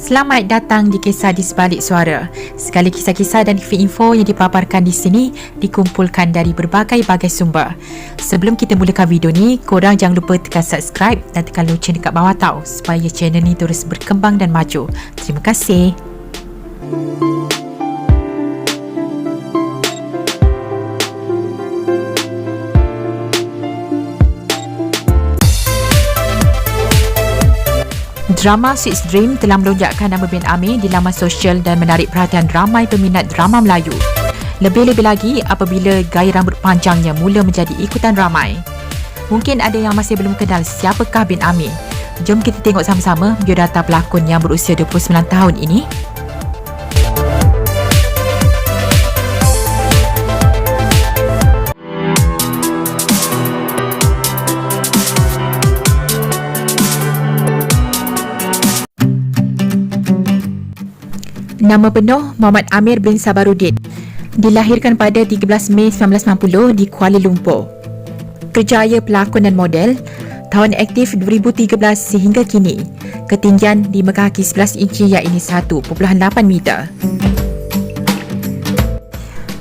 Selamat datang di Kisah di Sebalik Suara. Segala kisah-kisah dan info yang dipaparkan di sini dikumpulkan dari berbagai-bagai sumber. Sebelum kita mulakan video ni, korang jangan lupa tekan subscribe dan tekan loceng dekat bawah tau, supaya channel ni terus berkembang dan maju. Terima kasih. Drama Sweet Dream telah melonjakkan nama Ben Amir di laman sosial dan menarik perhatian ramai peminat drama Melayu. Lebih-lebih lagi apabila gaya rambut panjangnya mula menjadi ikutan ramai. Mungkin ada yang masih belum kenal siapakah Ben Amir. Jom kita tengok sama-sama biodata pelakon yang berusia 29 tahun ini. Nama penuh Muhammad Amir bin Sabarudin. Dilahirkan pada 13 Mei 1990 di Kuala Lumpur. Kerjaya pelakon dan model. Tahun aktif 2013 sehingga kini. Ketinggian 5 kaki 11 inci iaitu 1.8 meter.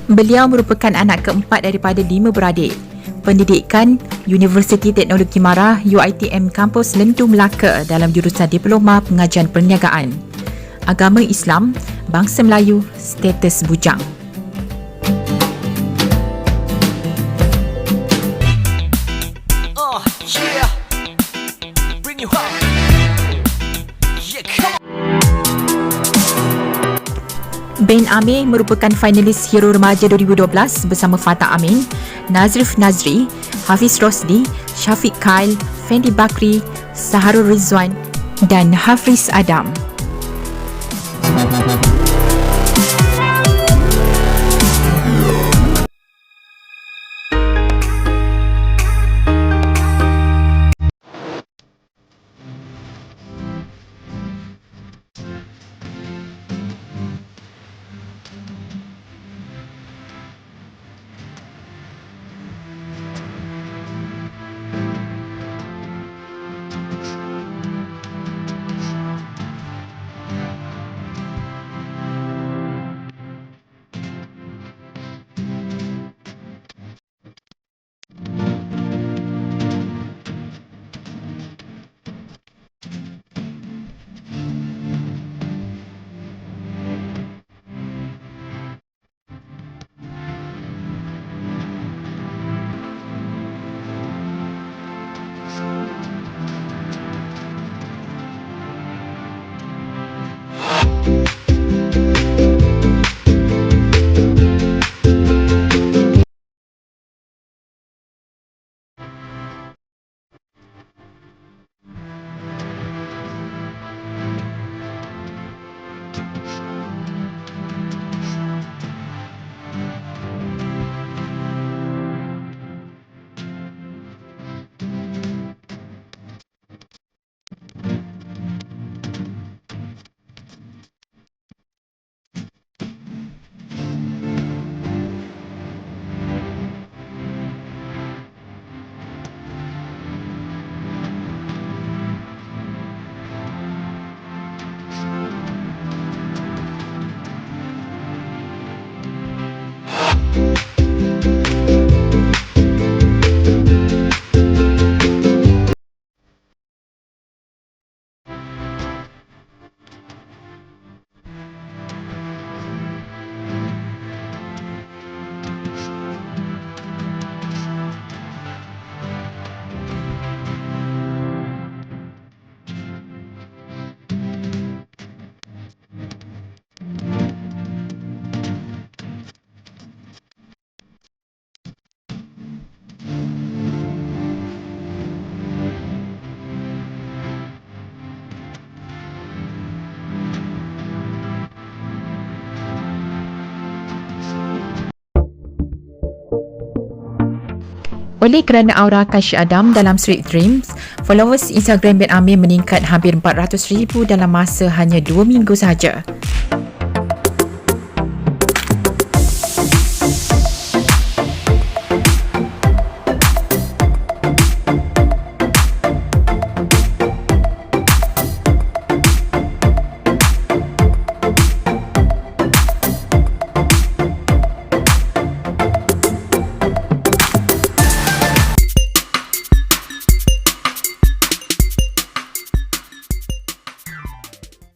Beliau merupakan anak keempat daripada 5 beradik. Pendidikan Universiti Teknologi Mara UiTM Kampus Lendu Melaka dalam jurusan Diploma Pengajian Perniagaan. Agama Islam, bangsa Melayu, status bujang. Ben Amir merupakan finalis Hero Remaja 2012 bersama Fatah Amin, Nazrif Nazri, Hafiz Rosdi, Syafiq Khail, Fendi Bakri, Saharul Rizwan dan Hafiz Adam. Oleh kerana aura Kash Adam dalam Sweet Dreams, followers Instagram Ben Amir meningkat hampir 400,000 dalam masa hanya 2 minggu sahaja.